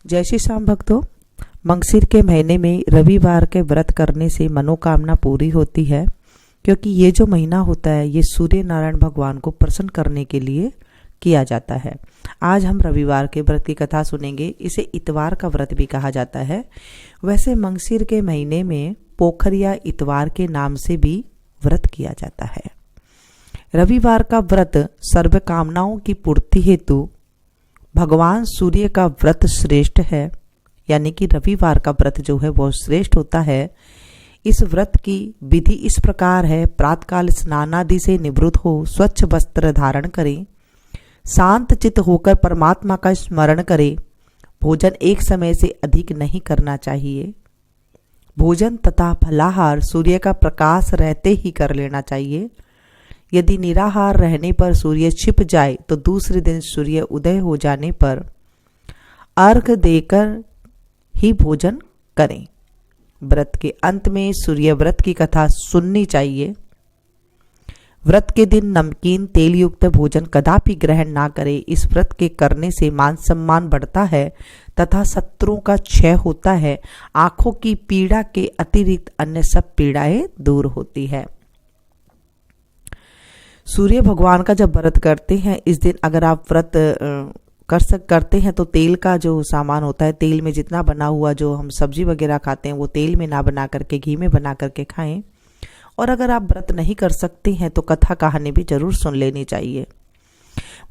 जय श्री श्याम भक्तों, मंगसिर के महीने में रविवार के व्रत करने से मनोकामना पूरी होती है, क्योंकि ये जो महीना होता है ये सूर्य नारायण भगवान को प्रसन्न करने के लिए किया जाता है। आज हम रविवार के व्रत की कथा सुनेंगे। इसे इतवार का व्रत भी कहा जाता है। वैसे मंगसिर के महीने में पोखर या इतवार के नाम से भी व्रत किया जाता है। रविवार का व्रत सर्व कामनाओं की पूर्ति हेतु भगवान सूर्य का व्रत श्रेष्ठ है, यानी कि रविवार का व्रत जो है वो श्रेष्ठ होता है। इस व्रत की विधि इस प्रकार है। प्रातःकाल स्नान आदि से निवृत्त हो स्वच्छ वस्त्र धारण करें, शांत चित्त होकर परमात्मा का स्मरण करें। भोजन एक समय से अधिक नहीं करना चाहिए। भोजन तथा फलाहार सूर्य का प्रकाश रहते ही कर लेना चाहिए। यदि निराहार रहने पर सूर्य छिप जाए तो दूसरे दिन सूर्य उदय हो जाने पर अर्घ्य देकर ही भोजन करें। व्रत के अंत में सूर्य व्रत की कथा सुननी चाहिए। व्रत के दिन नमकीन तेल युक्त भोजन कदापि ग्रहण ना करें। इस व्रत के करने से मान सम्मान बढ़ता है तथा शत्रुओं का क्षय होता है। आंखों की पीड़ा के अतिरिक्त अन्य सब पीड़ाएं दूर होती है। सूर्य भगवान का जब व्रत करते हैं, इस दिन अगर आप व्रत करते हैं तो तेल का जो सामान होता है, तेल में जितना बना हुआ जो हम सब्जी वगैरह खाते हैं वो तेल में ना बना करके घी में बना करके खाएं। और अगर आप व्रत नहीं कर सकते हैं तो कथा कहानी भी जरूर सुन लेनी चाहिए।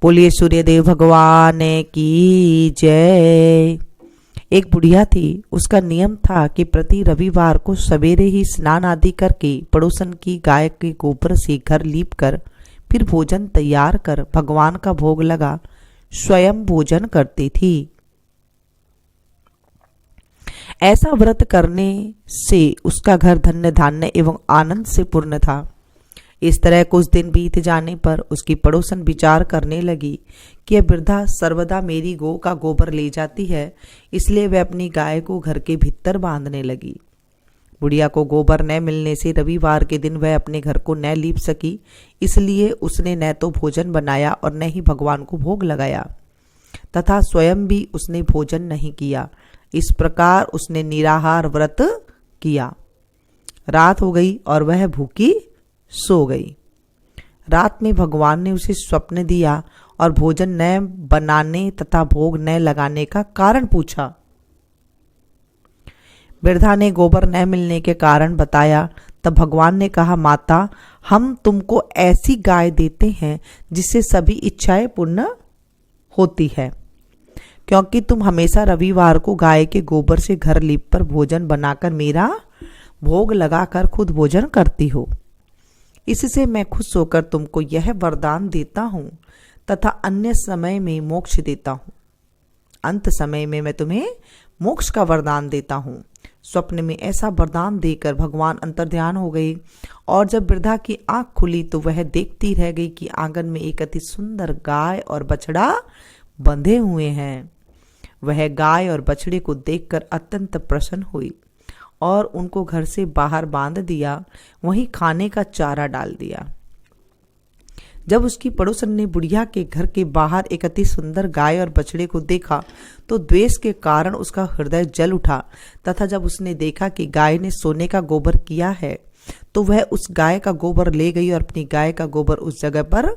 बोलिए सूर्यदेव भगवान की जय। एक बुढ़िया थी। उसका नियम था कि प्रति रविवार को सवेरे ही स्नान आदि करके पड़ोसन की गाय के गोबर से घर लीप कर फिर भोजन तैयार कर भगवान का भोग लगा स्वयं भोजन करती थी। ऐसा व्रत करने से उसका घर धन्य धान्य एवं आनंद से पूर्ण था। इस तरह कुछ दिन बीत जाने पर उसकी पड़ोसन विचार करने लगी कि यह वृद्धा सर्वदा मेरी गौ का गोबर ले जाती है, इसलिए वह अपनी गाय को घर के भीतर बांधने लगी। बुढ़िया को गोबर न मिलने से रविवार के दिन वह अपने घर को न लीप सकी, इसलिए उसने न तो भोजन बनाया और न ही भगवान को भोग लगाया तथा स्वयं भी उसने भोजन नहीं किया। इस प्रकार उसने निराहार व्रत किया। रात हो गई और वह भूखी सो गई। रात में भगवान ने उसे स्वप्न दिया और भोजन न बनाने तथा भोग न लगाने का कारण पूछा। वृद्धा ने गोबर न मिलने के कारण बताया। तब भगवान ने कहा, माता, हम तुमको ऐसी गाय देते हैं जिससे सभी इच्छाएं पूर्ण होती है, क्योंकि तुम हमेशा रविवार को गाय के गोबर से घर लीप पर भोजन बनाकर मेरा भोग लगाकर खुद भोजन करती हो। इससे मैं खुश होकर तुमको यह वरदान देता हूँ तथा अन्य समय में मोक्ष देता हूँ। अंत समय में मैं तुम्हें मोक्ष का वरदान देता हूँ। स्वप्न में ऐसा वरदान देकर भगवान अंतर्ध्यान हो गए और जब वृद्धा की आंख खुली तो वह देखती रह गई कि आंगन में एक अति सुंदर गाय और बछड़ा बंधे हुए हैं। वह गाय और बछड़े को देखकर अत्यंत प्रसन्न हुई और उनको घर से बाहर बांध दिया, वहीं खाने का चारा डाल दिया। जब उसकी पड़ोसन ने बुढ़िया के घर के बाहर एक अति सुंदर गाय और बछड़े को देखा तो द्वेष के कारण उसका हृदय जल उठा तथा जब उसने देखा कि गाय ने सोने का गोबर किया है तो वह उस गाय का गोबर ले गई और अपनी गाय का गोबर उस जगह पर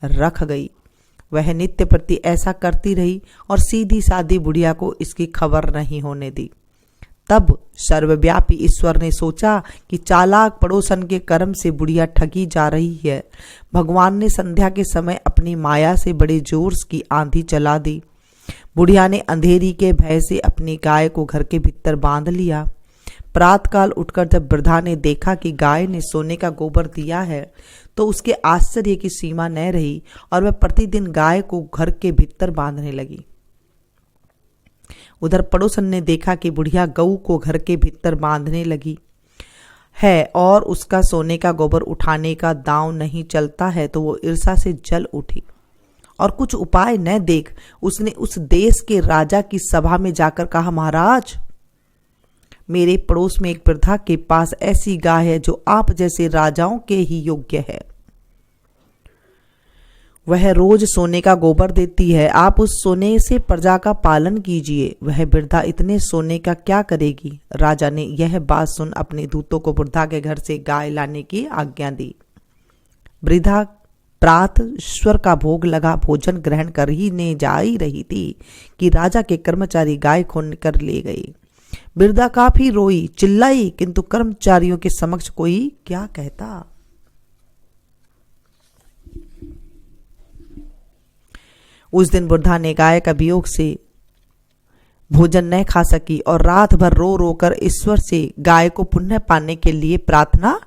रख गई। वह नित्य प्रति ऐसा करती रही और सीधी सादी बुढ़िया को इसकी खबर नहीं होने दी। तब सर्वव्यापी ईश्वर ने सोचा कि चालाक पड़ोसन के कर्म से बुढ़िया ठगी जा रही है। भगवान ने संध्या के समय अपनी माया से बड़े जोर की आंधी चला दी। बुढ़िया ने अंधेरी के भय से अपनी गाय को घर के भीतर बांध लिया। प्रातःकाल उठकर जब वृद्धा ने देखा कि गाय ने सोने का गोबर दिया है तो उसके आश्चर्य की सीमा न रही और वह प्रतिदिन गाय को घर के भीतर बांधने लगी। उधर पड़ोसन ने देखा कि बुढ़िया गऊ को घर के भीतर बांधने लगी है और उसका सोने का गोबर उठाने का दांव नहीं चलता है तो वो ईर्ष्या से जल उठी और कुछ उपाय न देख उसने उस देश के राजा की सभा में जाकर कहा, महाराज, मेरे पड़ोस में एक वृद्धा के पास ऐसी गाय है जो आप जैसे राजाओं के ही योग्य है। वह रोज सोने का गोबर देती है, आप उस सोने से प्रजा का पालन कीजिए। वह वृद्धा इतने सोने का क्या करेगी? राजा ने यह बात सुन अपने दूतों को वृद्धा के घर से गाय लाने की आज्ञा दी। वृद्धा प्रात ईश्वर का भोग लगा भोजन ग्रहण कर ही ने जा ही रही थी कि राजा के कर्मचारी गाय खोल कर ले गए। वृद्धा काफी रोई, चिल्लाई, किंतु कर्मचारियों के समक्ष कोई क्या कहता। उस दिन वृद्धा ने गाय का वियोग से भोजन न खा सकी और रात भर रो रो कर ईश्वर से गाय को पुण्य पाने के लिए प्रार्थना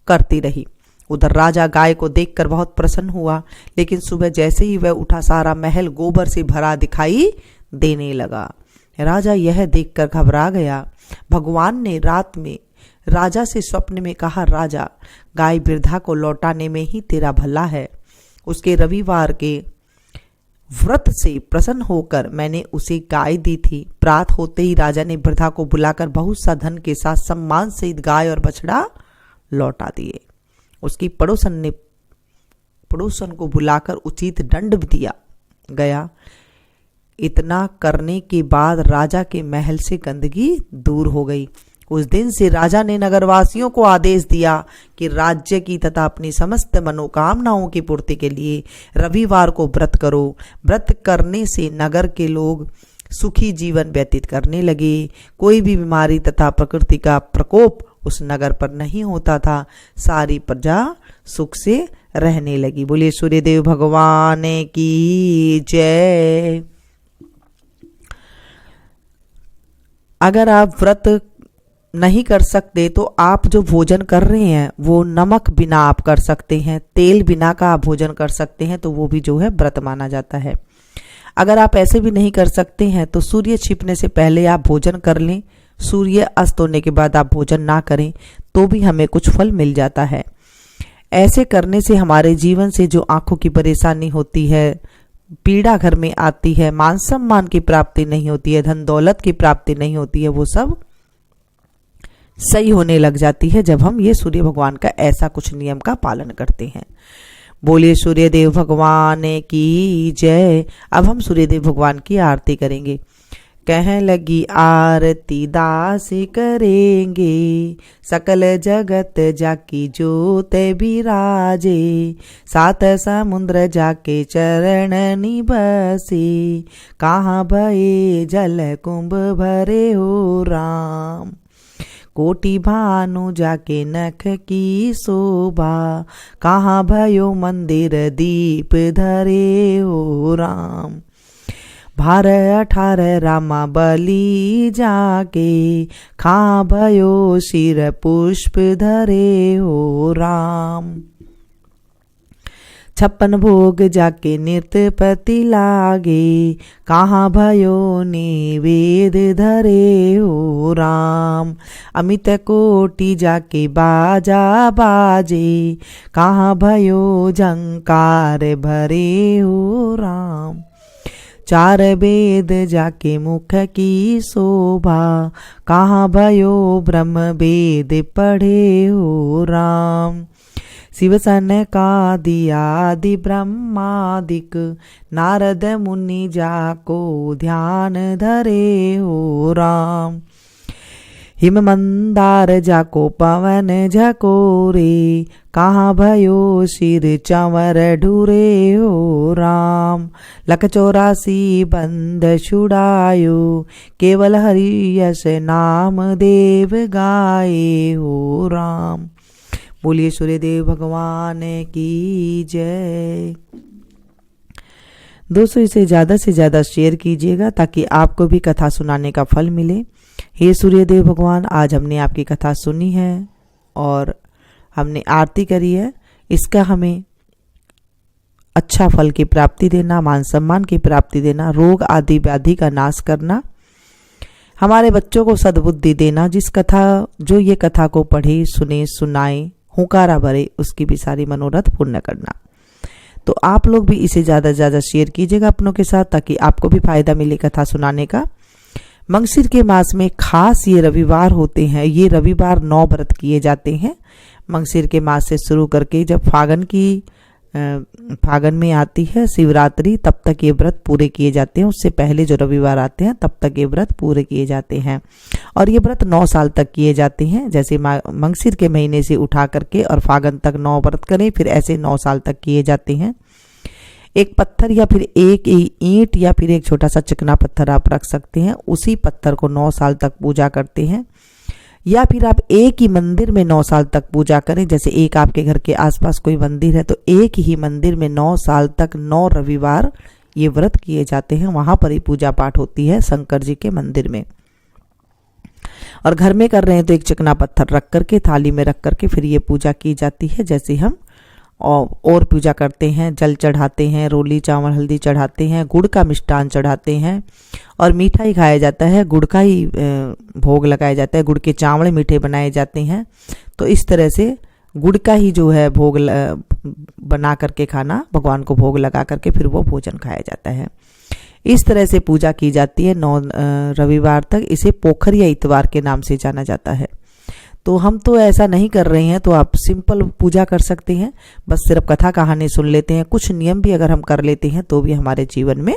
करती रही। उधर राजा गाय को देखकर बहुत प्रसन्न हुआ, लेकिन सुबह जैसे ही वह उठा सारा महल गोबर से भरा दिखाई देने लगा। राजा यह देखकर घबरा गया। भगवान ने रात में राजा से स्वप्न में कहा, राजा, गाय वृद्धा को लौटाने में ही तेरा भला है। उसके रविवार के व्रत से प्रसन्न होकर मैंने उसे गाय दी थी। प्रात होते ही राजा ने वृद्धा को बुलाकर बहुत सा धन के साथ सम्मान सहित गाय और बछड़ा लौटा दिए। उसकी पड़ोसन को बुलाकर उचित दंड दिया गया। इतना करने के बाद राजा के महल से गंदगी दूर हो गई। उस दिन से राजा ने नगरवासियों को आदेश दिया कि राज्य की तथा अपनी समस्त मनोकामनाओं की पूर्ति के लिए रविवार को व्रत करो। व्रत करने से नगर के लोग सुखी जीवन व्यतीत करने लगे। कोई भी बीमारी तथा प्रकृति का प्रकोप उस नगर पर नहीं होता था। सारी प्रजा सुख से रहने लगी। बोलिए सूर्यदेव भगवान की जय। अगर आप व्रत नहीं कर सकते तो आप जो भोजन कर रहे हैं वो नमक बिना आप कर सकते हैं, तेल बिना का आप भोजन कर सकते हैं, तो वो भी जो है व्रत माना जाता है। अगर आप ऐसे भी नहीं कर सकते हैं तो सूर्य छिपने से पहले आप भोजन कर लें, सूर्य अस्त होने के बाद आप भोजन ना करें तो भी हमें कुछ फल मिल जाता है। ऐसे करने से हमारे जीवन से जो आंखों की परेशानी होती है, पीड़ा घर में आती है, मान सम्मान की प्राप्ति नहीं होती है, धन दौलत की प्राप्ति नहीं होती है, वो सब सही होने लग जाती है जब हम ये सूर्य भगवान का ऐसा कुछ नियम का पालन करते हैं। बोलिए सूर्यदेव भगवान की जय। अब हम सूर्यदेव भगवान की आरती करेंगे। कह लगी आरती दास करेंगे, सकल जगत जाकी जोत बिराजे, सात समुद्र जाके चरण निबसे, कहाँ भये जल कुंभ भरे हो राम, कोटि भानु जाके नख की शोभा, कहाँ भयो मंदिर दीप धरे हो राम, 12-18 रामा बलि जाके, कहाँ भयो शिर पुष्प धरे हो राम, 56 भोग जाके नृत्यपति लागे, कहाँ भयो निवेद धरे हो राम, अमित कोटि जाके बाजा बाजे, कहाँ भयो झंकार भरे हो राम, 4 वेद जाके मुख की शोभा, कहाँ भयो ब्रह्म वेद पढ़े हो राम, शिव सनकादि आदि ब्रह्मादिक, नारद मुनि जाको ध्यान धरे हो राम, हिम मंदार जाको पवन झकोरे, कहाँ भयो शिर चंवर ढूरे हो राम, 184 बंद छुड़ायो, केवल हरि यश नाम देव गाए हो राम। बोलिए सूर्यदेव भगवान की जय। दोस्तों इसे ज़्यादा से ज़्यादा शेयर कीजिएगा ताकि आपको भी कथा सुनाने का फल मिले। हे सूर्यदेव भगवान, आज हमने आपकी कथा सुनी है और हमने आरती करी है। इसका हमें अच्छा फल की प्राप्ति देना, मान सम्मान की प्राप्ति देना, रोग आदि व्याधि का नाश करना, हमारे बच्चों को सद्बुद्धि देना, जो ये कथा को पढ़े सुने सुनाए हुंकारा भरे उसकी भी सारी मनोरथ पूर्ण करना। तो आप लोग भी इसे ज़्यादा से ज़्यादा शेयर कीजिएगा अपनों के साथ ताकि आपको भी फायदा मिले कथा सुनाने का। मंगशिर के मास में खास ये रविवार होते हैं, ये रविवार 9 व्रत किए जाते हैं। मंगशिर के मास से शुरू करके जब फागन की फागुन में आती है शिवरात्रि, तब तक ये व्रत पूरे किए जाते हैं। उससे पहले जो रविवार आते हैं तब तक ये व्रत पूरे किए जाते हैं। और ये व्रत 9 साल तक किए जाते हैं। जैसे मंगसिर के महीने से उठा करके और फागुन तक 9 व्रत करें, फिर ऐसे 9 साल तक किए जाते हैं। एक पत्थर या फिर एक ईंट या फिर एक छोटा सा चिकना पत्थर आप रख सकते हैं। उसी पत्थर को 9 साल तक पूजा करते हैं। या फिर आप एक ही मंदिर में 9 साल तक पूजा करें। जैसे एक आपके घर के आसपास कोई मंदिर है तो एक ही मंदिर में 9 साल तक 9 रविवार ये व्रत किए जाते हैं। वहां पर ही पूजा पाठ होती है शंकर जी के मंदिर में। और घर में कर रहे हैं तो एक चिकना पत्थर रख करके थाली में रख करके फिर ये पूजा की जाती है। जैसे हम और पूजा करते हैं, जल चढ़ाते हैं, रोली चावल हल्दी चढ़ाते हैं, गुड़ का मिष्ठान चढ़ाते हैं और मीठा ही खाया जाता है। गुड़ का ही भोग लगाया जाता है। गुड़ के चावल मीठे बनाए जाते हैं। तो इस तरह से गुड़ का ही जो है भोग बना करके खाना, भगवान को भोग लगा करके फिर वो भोजन खाया जाता है। इस तरह से पूजा की जाती है 9 रविवार तक। इसे पोखर या इतवार के नाम से जाना जाता है। तो हम तो ऐसा नहीं कर रहे हैं, तो आप सिंपल पूजा कर सकते हैं। बस सिर्फ कथा कहानी सुन लेते हैं। कुछ नियम भी अगर हम कर लेते हैं तो भी हमारे जीवन में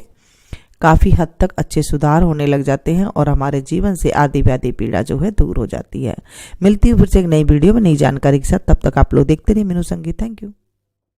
काफ़ी हद तक अच्छे सुधार होने लग जाते हैं और हमारे जीवन से आदि व्याधि पीड़ा जो है दूर हो जाती है। मिलती हूँ फिर से एक नई वीडियो में नई जानकारी के साथ। तब तक आप लोग देखते रहिए मीनू संगीत। Thank you.